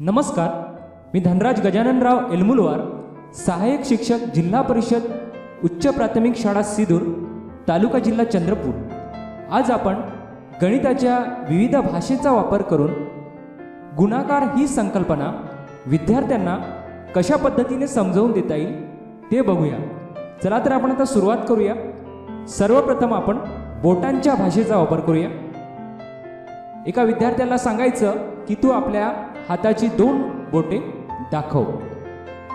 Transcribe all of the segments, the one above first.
नमस्कार, मी धनराज गजाननराव एलमुलवार, सहाय्यक शिक्षक, जिल्हा परिषद उच्च प्राथमिक शाळा सिदूर, तालुका जिल्हा चंद्रपूर। आज आपण गणिताच्या विविध भाषेचा वापर करून गुणाकार ही संकल्पना विद्यार्थ्यांना कशा पद्धतीने समजावून देता येईल ते बघूया। चला तर आपण आता सुरुवात करूया। सर्वप्रथम आपण बोटांच्या भाषेचा वापर करूया। एका विद्यार्थ्याला सांगायचं की तू आपल्या हाताची 2 बोटे दाखव,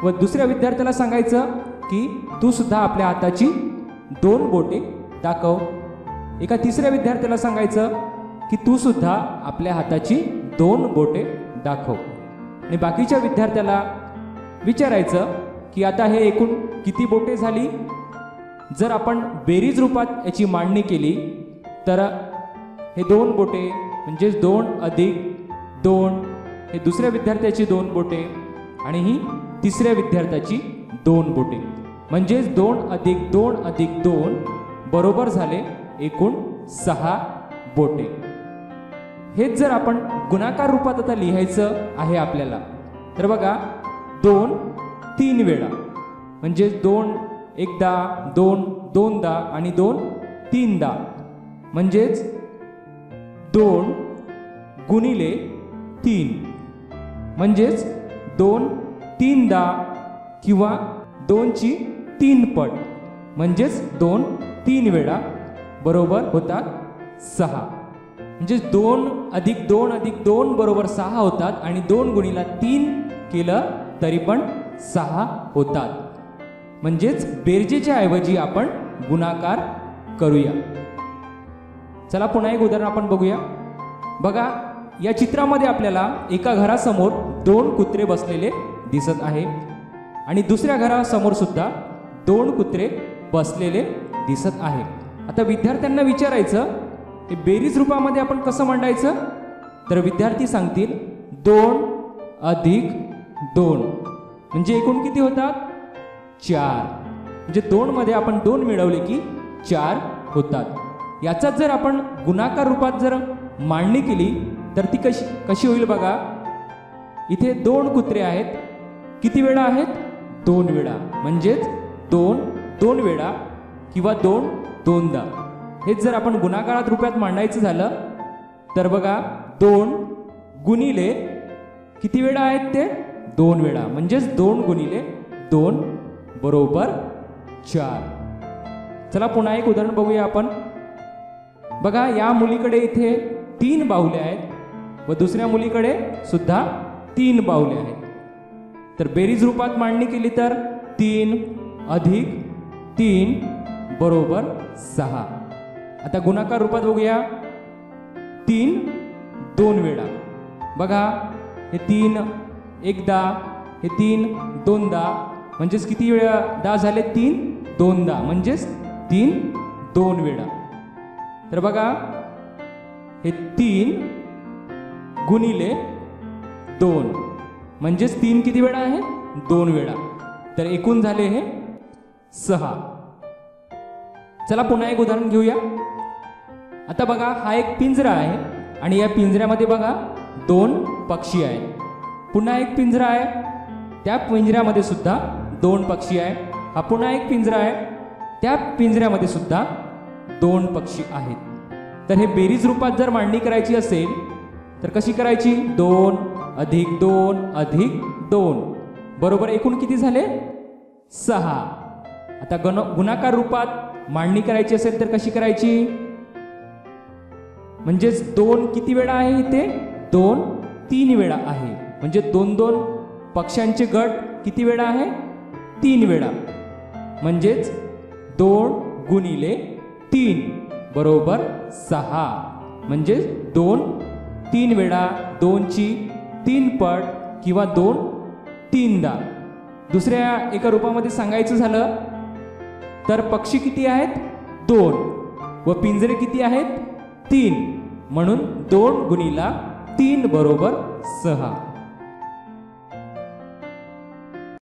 व दुसऱ्या विद्यार्थ्याला सांगायचं की तू सुद्धा आपल्या हाताची 2 बोटे दाखव। एका तिसऱ्या विद्यार्थ्याला सांगायचं की तू सुद्धा आपल्या हाताची 2 बोटे दाखव, आणि बाकीच्या विद्यार्थ्याला विचारायचं की आता हे एकूण किती बोटे झाली। जर आपण बेरीज रूपात याची मांडणी केली तर हे 2 बोटे म्हणजे 2 अधिक 2, हे दुसऱ्या विद्यार्थ्याची 2 बोटे आणि ही तिसऱ्या विद्यार्थ्याची 2 बोटे, म्हणजे 2 अधिक 2 अधिक 2 बरोबर झाले एकूण 6 बोटे। हेच जर आपण गुणाकार रूपात आता लिहायचं आहे आपल्याला, तर बघा 2 3 वेळा, म्हणजे 2 एकदा, 2 दोनदा आणि 2 तीनदा, म्हणजेच 2 गुणिले 3, म्हणजेच 2 तीनदा किंवा 2 ची 3 पट, म्हणजेच 2 3 वेळा बरोबर होतात 6, म्हणजे 2 अधिक 2 अधिक 2 बरोबर 6 होतात, आणि 2 गुणिला 3 केलं तरी पण 6 होतात, म्हणजेच बेरजेच्या ऐवजी आपण गुणाकार करूया। चला पुन्हा एक उदाहरण आपण बघूया। बघा, या चित्रामध्ये आपल्याला एका घरासमोर 2 कुत्रे बसलेले दिसत आहे, आणि दुसऱ्या घरासमोर सुद्धा 2 कुत्रे बसलेले दिसत आहे। आता विद्यार्थ्यांना विचारायचं हे बेरीज रूपामध्ये आपण कसं मांडायचं, तर विद्यार्थी सांगतील 2 अधिक 2, म्हणजे एकूण किती होतात 4, म्हणजे 2 मध्ये आपण 2 मिळवले की 4 होतात। याचाच जर आपण गुणाकार रूपात जर मांडणी केली तर ती कशी होईल बघा। इथे 2 कुत्रे आहेत, किती वेळा आहेत 2 वेळा, म्हणजेच 2 2 वेळा किंवा 2 दोनदा। हेच जर आपण गुणाकारात रूपात मांडायचं झालं तर बघा 2 गुणिले किती वेळा आहेत ते 2 वेळा, म्हणजेच 2 गुणिले 2 बरोबर 4। चला पुन्हा एक उदाहरण बघूया आपण। बघा, या मुलीकडे इथे 3 बाहुले आहेत व दुसऱ्या मुलीकडे सुद्धा 3 बाहुले आहेत, तर बेरीज रूपात मांडणी केली तर 3 अधिक 3 बरोबर 6। आता गुणाकार रूपात बघूया। 3 2 वेळा, बघा हे 3 एकदा, हे 3 दोनदा, म्हणजेच किती वेळा दा झाले 3 दोनदा, म्हणजेच 3 2 वेळा। तर बघा हे 3 गुणिले 2, म्हणजेच 3 किती वेळा आहे 2 वेळा, तर एकूण झाले हे 6। चला पुन्हा एक उदाहरण घेऊया। आता बघा, हा एक पिंजरा आहे आणि या पिंजऱ्यामध्ये बघा 2 पक्षी आहेत। पुन्हा एक पिंजरा आहे, त्या पिंजऱ्यामध्ये सुद्धा 2 पक्षी आहे। हा पुन्हा एक पिंजरा आहे, त्या पिंजऱ्यामध्ये सुद्धा 2 पक्षी आहेत। तर हे बेरीज रूपात जर मांडणी करायची असेल तर कशी करायची, 2 अधिक 2 अधिक 2 बरोबर एकूण किती झाले 6। आता गुणाकार रूपात मांडणी करायची असेल तर कशी करायची, म्हणजेच 2 किती वेळा आहे इथे 2 3 वेळा आहे, म्हणजे 2 2 पक्ष्यांचे गट किती वेळा आहे 3 वेळा, म्हणजेच 2 गुणिले 3 बरोबर 6, म्हणजे 2 3 वेळा, 2 ची 3 पट किंवा 2 तीनदा। दुसऱ्या एका रूपामध्ये सांगायचं झालं तर पक्षी किती आहेत 2 व पिंजरे किती आहेत 3, म्हणून 2 गुणिला 3 बरोबर 6।